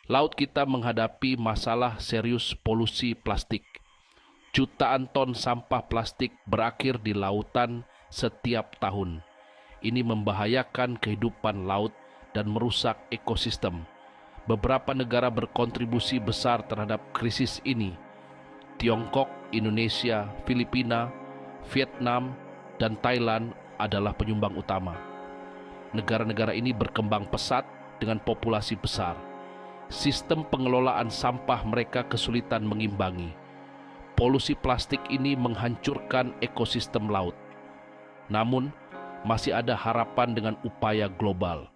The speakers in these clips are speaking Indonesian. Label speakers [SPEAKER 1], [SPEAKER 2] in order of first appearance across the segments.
[SPEAKER 1] laut kita menghadapi masalah serius polusi plastik. Jutaan ton sampah plastik berakhir di lautan setiap tahun. Ini membahayakan kehidupan laut dan merusak ekosistem. Beberapa negara berkontribusi besar terhadap krisis ini. Tiongkok, Indonesia, Filipina, Vietnam, dan Thailand adalah penyumbang utama. Negara-negara ini berkembang pesat dengan populasi besar. Sistem pengelolaan sampah mereka kesulitan mengimbangi. Polusi plastik ini menghancurkan ekosistem laut. Namun, masih ada harapan dengan upaya global.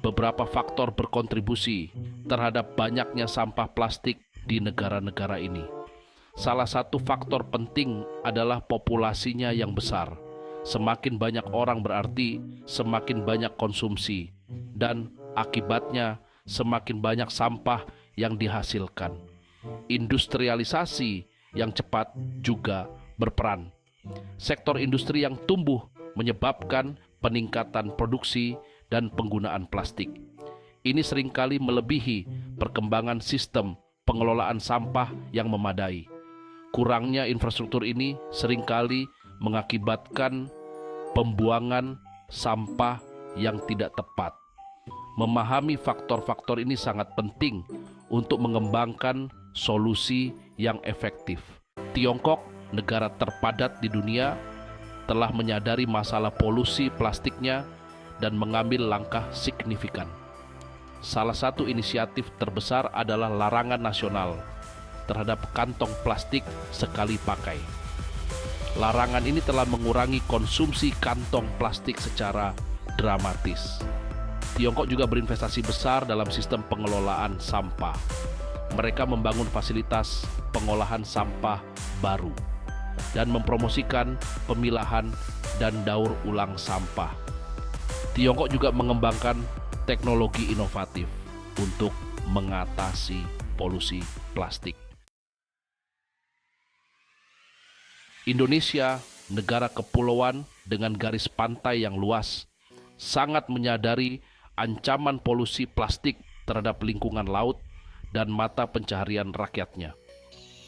[SPEAKER 1] Beberapa faktor berkontribusi terhadap banyaknya sampah plastik di negara-negara ini. Salah satu faktor penting adalah populasinya yang besar. Semakin banyak orang berarti semakin banyak konsumsi, dan akibatnya semakin banyak sampah yang dihasilkan. Industrialisasi yang cepat juga berperan. Sektor industri yang tumbuh menyebabkan peningkatan produksi dan penggunaan plastik. Ini seringkali melebihi perkembangan sistem pengelolaan sampah yang memadai. Kurangnya infrastruktur ini seringkali mengakibatkan pembuangan sampah yang tidak tepat. Memahami faktor-faktor ini sangat penting untuk mengembangkan solusi yang efektif. Tiongkok, negara terpadat di dunia, telah menyadari masalah polusi plastiknya dan mengambil langkah signifikan. Salah satu inisiatif terbesar adalah larangan nasional terhadap kantong plastik sekali pakai. Larangan ini telah mengurangi konsumsi kantong plastik secara dramatis. Tiongkok juga berinvestasi besar dalam sistem pengelolaan sampah. Mereka membangun fasilitas pengolahan sampah baru dan mempromosikan pemilahan dan daur ulang sampah. Tiongkok juga mengembangkan teknologi inovatif untuk mengatasi polusi plastik. Indonesia, negara kepulauan dengan garis pantai yang luas, sangat menyadari ancaman polusi plastik terhadap lingkungan laut dan mata pencaharian rakyatnya.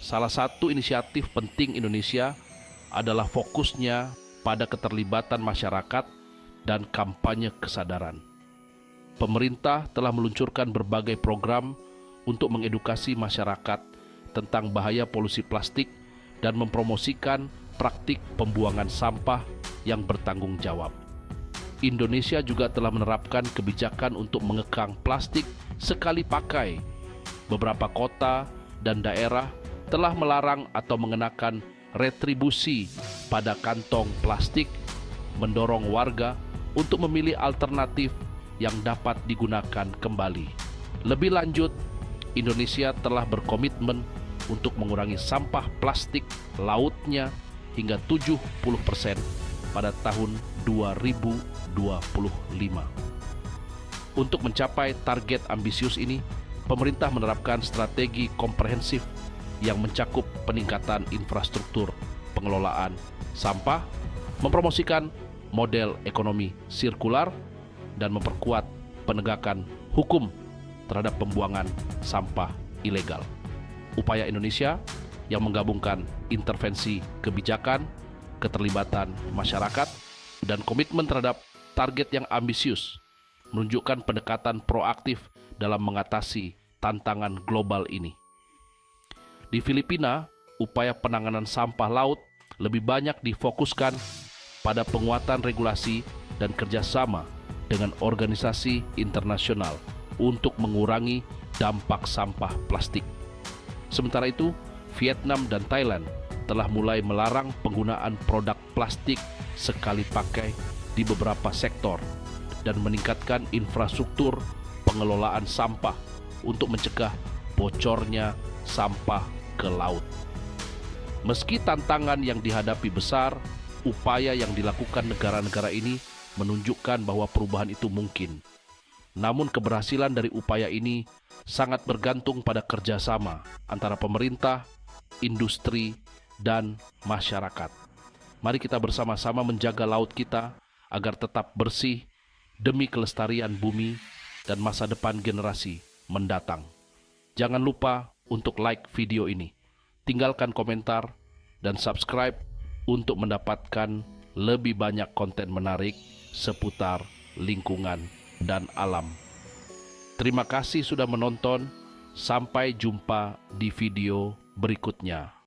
[SPEAKER 1] Salah satu inisiatif penting Indonesia adalah fokusnya pada keterlibatan masyarakat dan kampanye kesadaran. Pemerintah telah meluncurkan berbagai program untuk mengedukasi masyarakat tentang bahaya polusi plastik dan mempromosikan praktik pembuangan sampah yang bertanggung jawab. Indonesia juga telah menerapkan kebijakan untuk mengekang plastik sekali pakai. Beberapa kota dan daerah telah melarang atau mengenakan retribusi pada kantong plastik, mendorong warga untuk memilih alternatif yang dapat digunakan kembali. Lebih lanjut, Indonesia telah berkomitmen untuk mengurangi sampah plastik lautnya hingga 70% pada tahun 2025. Untuk mencapai target ambisius ini, pemerintah menerapkan strategi komprehensif yang mencakup peningkatan infrastruktur pengelolaan sampah, mempromosikan model ekonomi sirkular, dan memperkuat penegakan hukum terhadap pembuangan sampah ilegal. Upaya Indonesia yang menggabungkan intervensi kebijakan, keterlibatan masyarakat, dan komitmen terhadap target yang ambisius menunjukkan pendekatan proaktif dalam mengatasi tantangan global ini. Di Filipina, upaya penanganan sampah laut lebih banyak difokuskan pada penguatan regulasi dan kerjasama dengan organisasi internasional untuk mengurangi dampak sampah plastik. Sementara itu, Vietnam dan Thailand telah mulai melarang penggunaan produk plastik sekali pakai di beberapa sektor dan meningkatkan infrastruktur pengelolaan sampah untuk mencegah bocornya sampah ke laut. Meski tantangan yang dihadapi besar, upaya yang dilakukan negara-negara ini menunjukkan bahwa perubahan itu mungkin. Namun keberhasilan dari upaya ini sangat bergantung pada kerjasama antara pemerintah, industri, dan masyarakat. Mari kita bersama-sama menjaga laut kita agar tetap bersih demi kelestarian bumi dan masa depan generasi mendatang. Jangan lupa untuk like video ini, tinggalkan komentar, dan subscribe untuk mendapatkan lebih banyak konten menarik seputar lingkungan dan alam. Terima kasih sudah menonton. Sampai jumpa di video berikutnya.